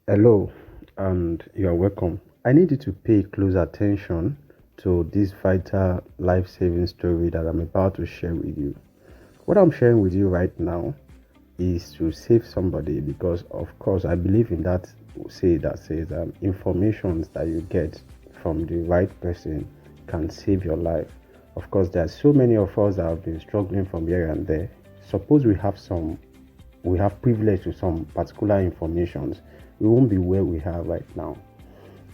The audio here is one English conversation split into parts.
Hello, and you are welcome. I need you to pay close attention to this vital life saving story that I'm about to share with you. What I'm sharing with you right now is to save somebody because, of course, I believe in that say that says information that you get from the right person can save your life. Of course, there are so many of us that have been struggling from here and there. Suppose we have privilege to some particular informations, we won't be where we are right now.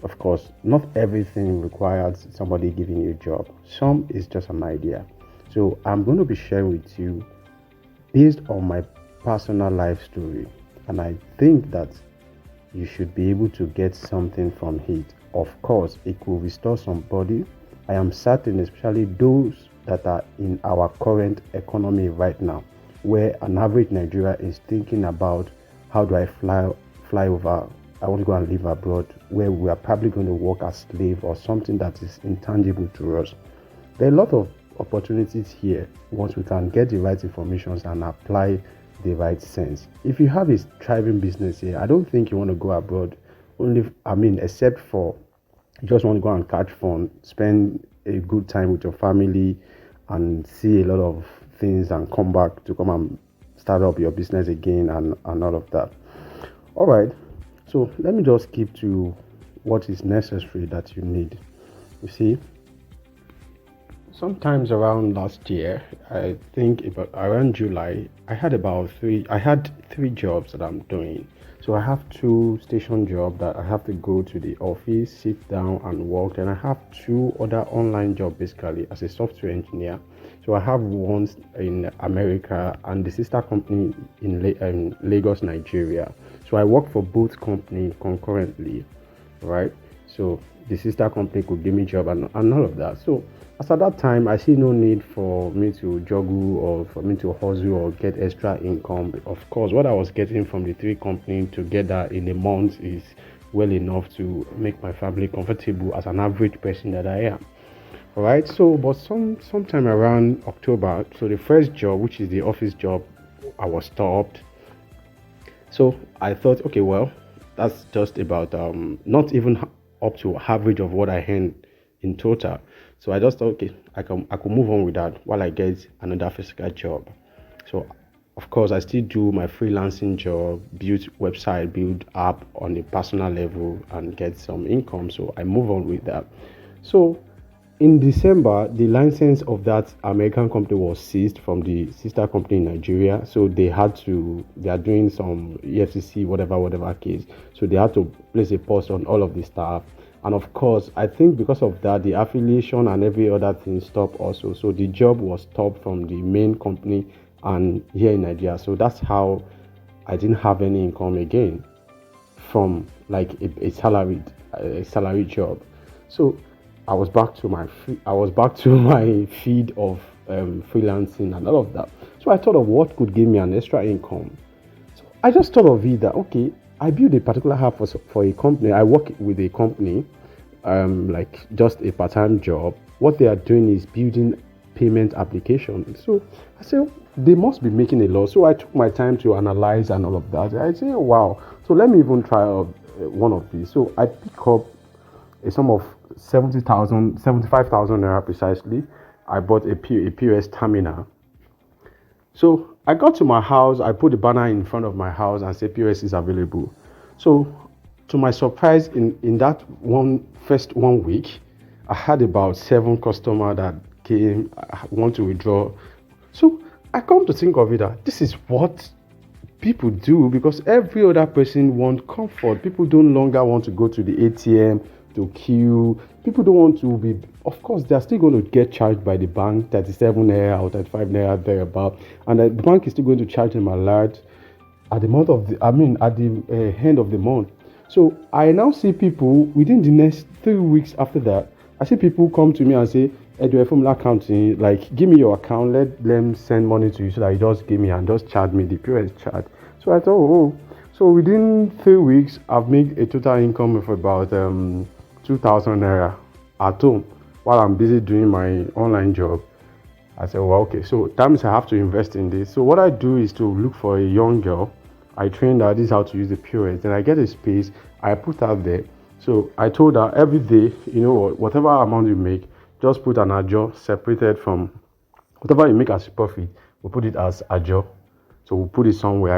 Of course, not everything requires somebody giving you a job. Some is just an idea. So I'm going to be sharing with you based on my personal life story, and I think that you should be able to get something from it. Of course, it will restore somebody. I am certain, especially those that are in our current economy right now, where an average Nigeria is thinking about how do I fly over. I want to go and live abroad, where we are probably going to work as slave or something that is intangible to us. There are a lot of opportunities here once we can get the right information and apply the right sense. If you have a thriving business here, I don't think you want to go abroad only, except for you just want to go and catch fun, spend a good time with your family and see a lot of things and come back to come and start up your business again and all of that. All right. So let me just keep to what is necessary that you need. You see, sometimes around last year, I think about around July, I had three jobs that I'm doing. So I have two station jobs that I have to go to the office, sit down and work. And I have two other online jobs basically as a software engineer. So I have one in America and the sister company in Lagos, Nigeria. So I work for both companies concurrently, right? So the sister company could give me job and all of that. So as at that time, I see no need for me to juggle or for me to hustle or get extra income. Of course, what I was getting from the three companies together in a month is well enough to make my family comfortable as an average person that I am. All right. So, but sometime around October, so the first job, which is the office job, I was stopped. So I thought, okay, well, that's just about not even up to average of what I earned in total. So I just thought, okay, I could move on with that while I get another physical job. So of course I still do my freelancing job, build website, build app on a personal level and get some income. So I move on with that. So in December, the license of that American company was seized from the sister company in Nigeria. So they are doing some EFCC, whatever case. So they had to place a pause on all of the staff. And of course, I think because of that, the affiliation and every other thing stopped also. So the job was stopped from the main company and here in Nigeria. So that's how I didn't have any income again from like a salaried job. So I was back to my feed of freelancing and all of that. So I thought of what could give me an extra income. So I just thought of it that okay, I build a particular app for a company. I work with a company, like just a part-time job. What they are doing is building payment application. So I said they must be making a lot. So I took my time to analyze and all of that. I say wow. So let me even try out one of these. So I pick up a sum of 70,000, 75,000 naira precisely. I bought a POS terminal. So I got to my house, I put the banner in front of my house and said POS is available. So to my surprise, in that first 1 week, I had about seven customers that came want to withdraw. So I come to think of it that this is what people do because every other person want comfort. People don't longer want to go to the ATM to queue. People don't want to be. Of course, they are still going to get charged by the bank 37 naira or 35 naira thereabout, and the bank is still going to charge them a lot at the month of the. I mean, at the end of the month. So I now see people within the next 3 weeks after that. I see people come to me and say, do a formula accounting, like give me your account, let them send money to you so that you just give me and just charge me the POS charge. So I thought, oh, so within 3 weeks, I've made a total income of about 2,000 naira at home while I'm busy doing my online job. I said, well, okay, so that means I have to invest in this. So what I do is to look for a young girl I trained her. This is how to use the POS. Then I get a space. I put her there. So I told her every day, whatever amount you make, just put an ajo separated from whatever you make as a profit. We put it as ajo. So we put it somewhere.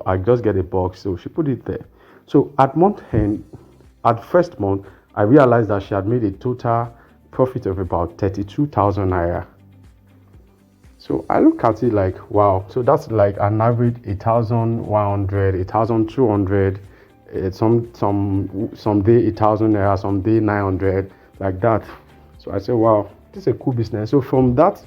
I just get a box. So she put it there. So at month end, at first month, I realized that she had made a total profit of about 32,000 naira. So I look at it like, wow. So that's like an average 1,100, 1,200, some day 1,000 naira, some day 900, like that. So I said, wow, this is a cool business. So from that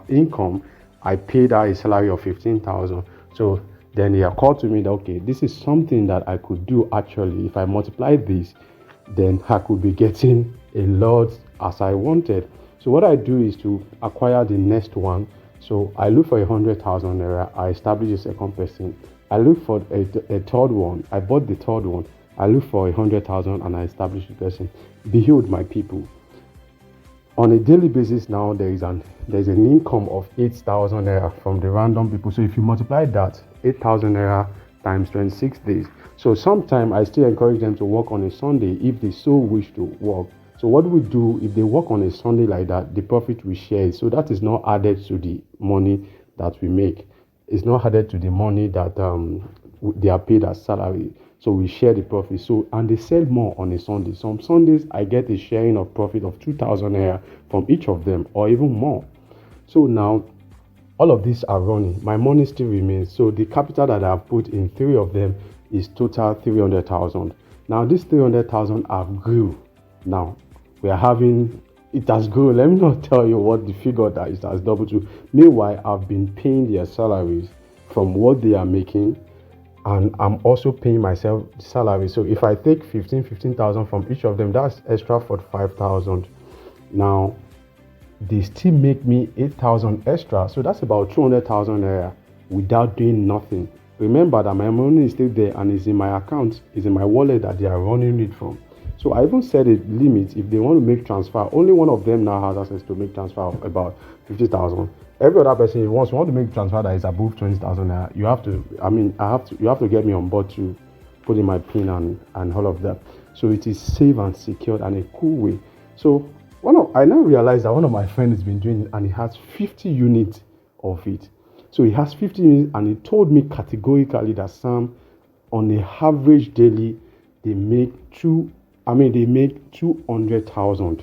income, I paid her a salary of 15,000. So then he called to me that, okay, this is something that I could do actually. If I multiply this, then I could be getting a lot as I wanted. So what I do is to acquire the next one. So I look for 100,000 naira. I establish a second person. I look for a third one. I bought the third one. I look for 100,000 and I establish the person. Behold, my people. On a daily basis now, there's an income of 8,000 naira from the random people. So if you multiply that, 8,000 naira times 26 days. So sometimes I still encourage them to work on a Sunday if they so wish to work. So what we do, if they work on a Sunday like that, the profit we share. So that is not added to the money that we make. It's not added to the money that they are paid as salary. So we share the profit. So and they sell more on a Sunday. Some Sundays I get a sharing of profit of 2,000 naira from each of them, or even more. So now all of these are running. My money still remains. So the capital that I've put in three of them is total 300,000. Now this 300,000 have grew. Now we are having it has grown. Let me not tell you what the figure that it has doubled to. Meanwhile, I've been paying their salaries from what they are making, and I'm also paying myself the salary. So if I take 15,000 from each of them, that's extra 45,000. Now they still make me 8,000 extra. So that's about 200,000 naira without doing nothing. Remember that my money is still there and is in my account, is in my wallet that they are running it from. So I even set a limit. If they want to make transfer, only one of them now has access to make transfer of about 50,000. Every other person, if you want to make transfer that is above 20,000 naira, you have to. You have to get me on board to put in my pin and all of that. So it is safe and secured and a cool way. So I now realize that one of my friends has been doing it and he has 50 units of it. So he has 50 units and he told me categorically that Sam, on a average daily, they make 200,000.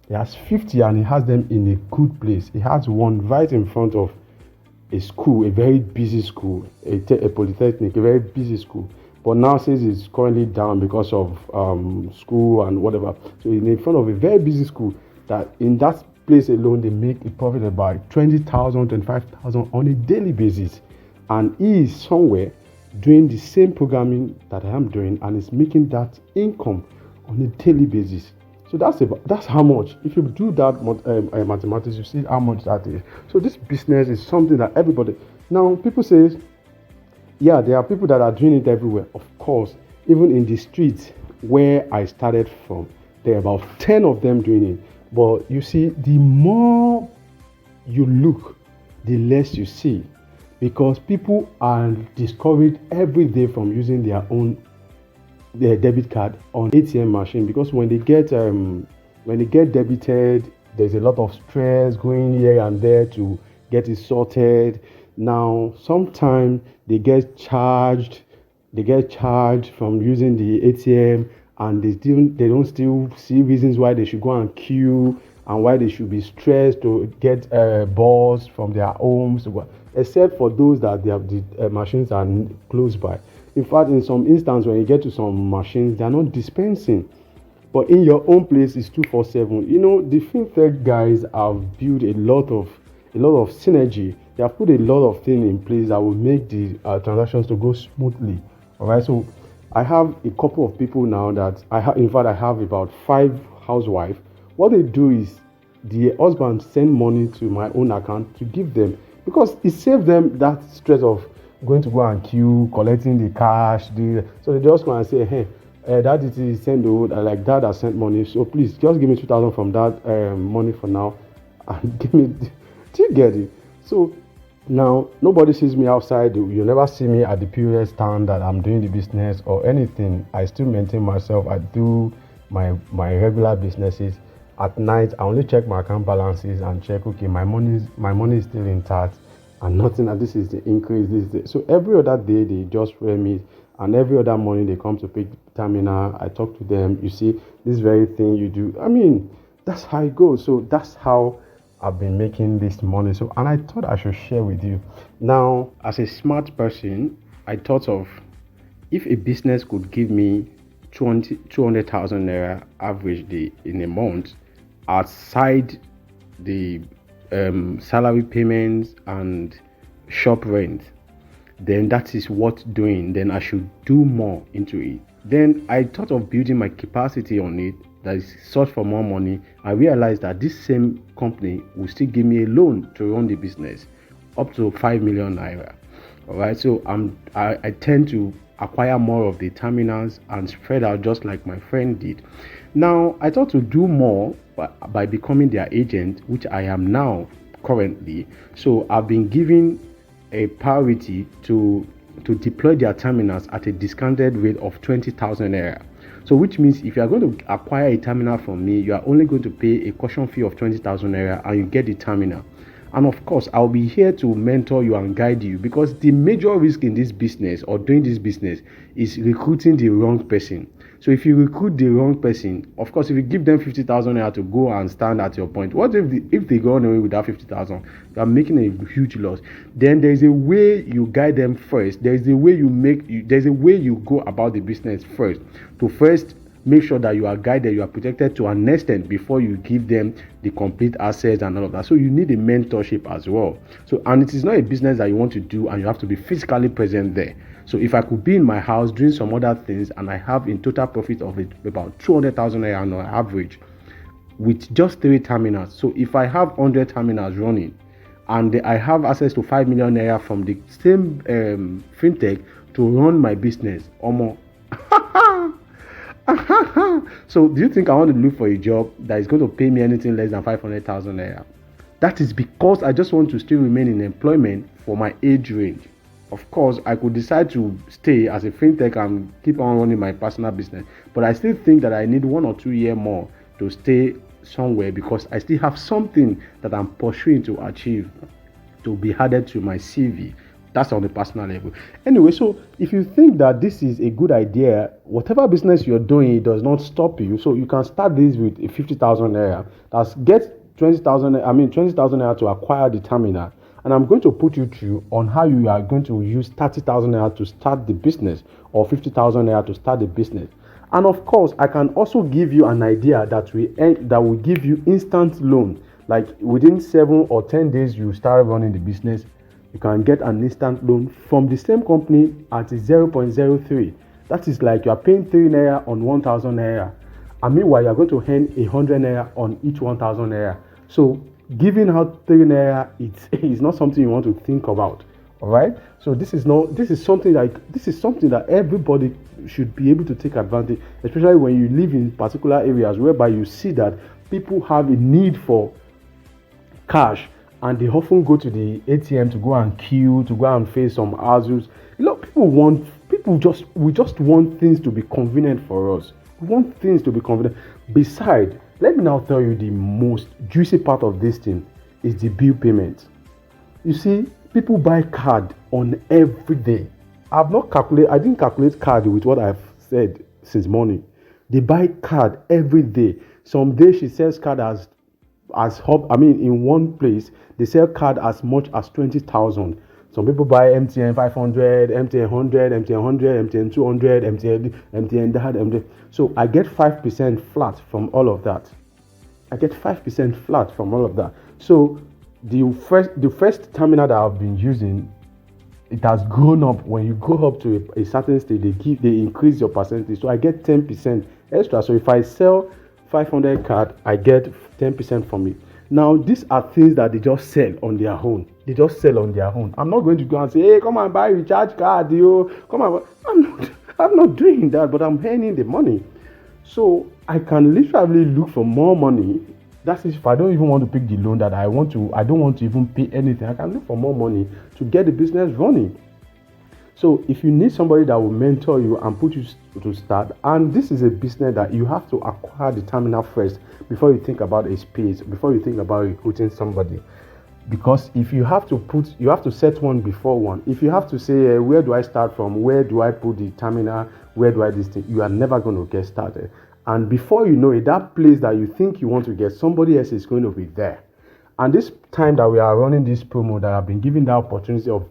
He has 50 and he has them in a good place. He has one right in front of a school, a very busy school, a polytechnic, a very busy school. But now says it's currently down because of school and whatever. So he's in front of a very busy school that in that place alone they make a profit about 20,000, 25,000 on a daily basis. And he is somewhere doing the same programming that I am doing and is making that income on a daily basis. So that's how much. If you do that mathematics, you see how much that is. So this business is something that everybody. Now people say, yeah, there are people that are doing it everywhere. Of course, even in the streets where I started from, there are about 10 of them doing it. But you see, the more you look, the less you see, because people are discouraged every day from using their debit card on ATM machine, because when they get debited, there's a lot of stress going here and there to get it sorted. Now sometimes they get charged from using the ATM, and they don't still see reasons why they should go and queue and why they should be stressed to get balls from their homes, except for those that the machines are close by. In fact, in some instances, when you get to some machines, they are not dispensing. But in your own place, it's 247. The fintech guys have built a lot of synergy. They have put a lot of things in place that will make the transactions to go smoothly. All right. So I have a couple of people now that I have. In fact, I have about 5 housewives. What they do is the husband send money to my own account to give them, because it saves them that stress of going to go and queue, collecting the cash. So they just go and say, hey, that is send like that has sent money. So please just give me 2,000 from that money for now, and give me. Do you get it? So Now, nobody sees me outside. You never see me at the period stand that I'm doing the business or anything. I still maintain myself. I do my regular businesses. At night, I only check my account balances and check, okay, my money is still intact and nothing. And this is the increase. This is so every other day they just wear me, and every other morning they come to pick terminal. I talk to them. You see, this very thing you do. I mean, that's how it goes. So that's how I've been making this money. So, and I thought I should share with you. Now, as a smart person, I thought of if a business could give me 200,000 naira average day in a month, outside the salary payments and shop rent, then that is what doing. Then I should do more into it. Then I thought of building my capacity on it, that is search for more money. I realized that this same company will still give me a loan to run the business up to 5 million naira. All right, so I tend to acquire more of the terminals and spread out just like my friend did. Now I thought to do more by becoming their agent, which I am now currently. So I've been given a priority to deploy their terminals at a discounted rate of 20,000 naira. So which means if you are going to acquire a terminal from me, you are only going to pay a caution fee of 20,000 naira and you get the terminal. And of course, I'll be here to mentor you and guide you, because the major risk in this business or doing this business is recruiting the wrong person. So if you recruit the wrong person, of course, if you give them 50,000 naira to go and stand at your point, what if they go on away with that 50,000? You are making a huge loss. Then there is a way you guide them first. There is a way there's a way you go about the business first, to first make sure that you are guided, you are protected to an extent before you give them the complete assets and all of that. So you need a mentorship as well. So, and it is not a business that you want to do and you have to be physically present there. So if I could be in my house doing some other things and I have in total profit of it about 200,000 naira on average with just 3 terminals. So if I have 100 terminals running and I have access to 5 million naira from the same fintech to run my business, almost. So do you think I want to look for a job that is going to pay me anything less than 500,000 naira? That is because I just want to still remain in employment for my age range. Of course, I could decide to stay as a fintech and keep on running my personal business, but I still think that I need 1 or 2 years more to stay somewhere, because I still have something that I'm pursuing to achieve to be added to my CV. That's on the personal level. Anyway, so if you think that this is a good idea, whatever business you're doing, it does not stop you. So you can start this with a 50,000 naira. That's get 20,000. I mean 20,000 naira to acquire the terminal. And I'm going to put you through on how you are going to use 30,000 naira to start the business, or 50,000 naira to start the business. And of course, I can also give you an idea that will give you instant loan. Like within 7 or 10 days, you start running the business. You can get an instant loan from the same company at 0.03. That is like you are paying 3 naira on 1,000 naira. And meanwhile, you are going to earn 100 naira on each 1,000 naira. So giving out 3 naira is not something you want to think about. All right. So this is something that everybody should be able to take advantage, especially when you live in particular areas whereby you see that people have a need for cash, and they often go to the ATM to go and queue, to go and face some hassles. We just want things to be convenient for us. We want things to be convenient. Besides, let me now tell you the most juicy part of this thing is the bill payment. You see, people buy card on every day. I didn't calculate card with what I've said since morning. They buy card every day. Some days she sells card in one place they sell card as much as 20,000. Some people buy MTN 500, MTN 100, MTN 100, MTN 200, MTN that, MTN. So I get 5% flat from all of that. So the first terminal that I've been using, it has grown up. When you go up to a certain stage, they increase your percentage. So I get 10% extra. So if I sell 500 card, I get 10% from it. Now, these are things that they just sell on their own. I'm not going to go and say, hey, come and buy recharge card, yo. Come on. I'm not doing that, but I'm earning the money. So I can literally look for more money That is if I don't even want to pick the loan that I don't want to even pay anything. I can look for more money to get the business running. So if you need somebody that will mentor you and put you to start, and this is a business that you have to acquire the terminal first before you think about a space, before you think about recruiting somebody. Because if you have to set one before one. If you have to say, where do I start from? Where do I put the terminal? Where do I this thing? You are never going to get started. And before you know it, that place that you think you want to get, somebody else is going to be there. And this time that we are running this promo, that I've been given the opportunity of,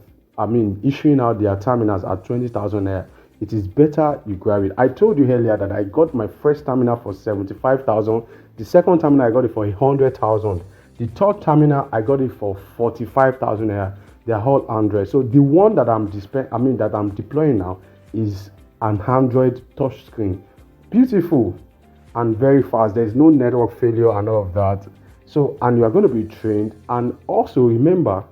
issuing out their terminals at 20,000 naira, it is better you grab it. I told you earlier that I got my first terminal for 75,000. The second terminal, I got it for 100,000. The third terminal, I got it for 45,000 naira. They are all Android. So the one that I'm deploying now is an Android touchscreen. Beautiful and very fast. There's no network failure and all of that. So, and you are going to be trained. And also remember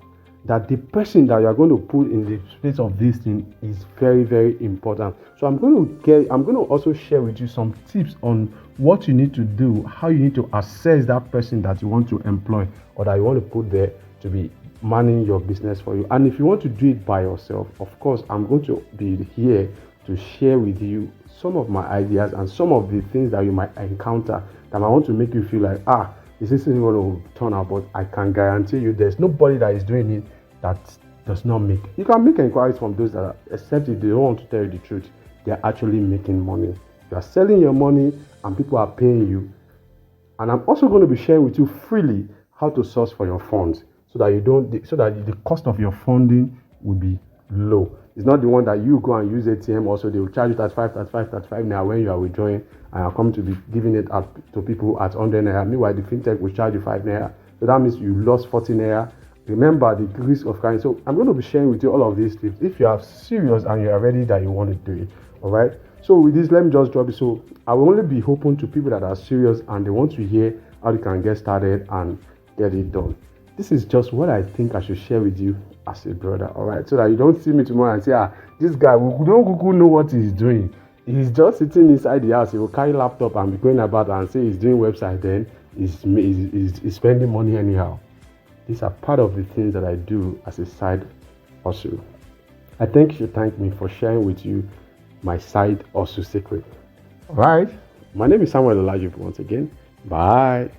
that the person that you are going to put in the space of this thing is very, very important. So I'm going to also share with you some tips on what you need to do, how you need to assess that person that you want to employ or that you want to put there to be manning your business for you. And if you want to do it by yourself, of course, I'm going to be here to share with you some of my ideas and some of the things that you might encounter that I want to make you feel like, this isn't going to turn out, but I can guarantee you there's nobody that is doing it that does not make. You can make inquiries from those that are, except if they don't want to tell you the truth, they're actually making money. You are selling your money and people are paying you. And I'm also going to be sharing with you freely how to source for your funds so that the cost of your funding will be low. It's not the one that you go and use ATM. Also, they will charge you 35 now when you are withdrawing, and are coming to be giving it up to people at 100 naira. Meanwhile, the fintech will charge you 5 naira. So that means you lost 40 naira. Remember the risk of crime. So I'm going to be sharing with you all of these tips if you are serious and you are ready that you want to do it. All right. So with this, let me just drop it. So I will only be open to people that are serious and they want to hear how they can get started and get it done. This is just what I think I should share with you as a brother. All right. So that you don't see me tomorrow and say, this guy, we don't know what he's doing. He's just sitting inside the house. He will carry laptop and be going about and say he's doing website. Then he's spending money anyhow. These are part of the things that I do as a side hustle. I think you should thank me for sharing with you my side hustle secret. All right. My name is Samuel Olajubu once again. Bye.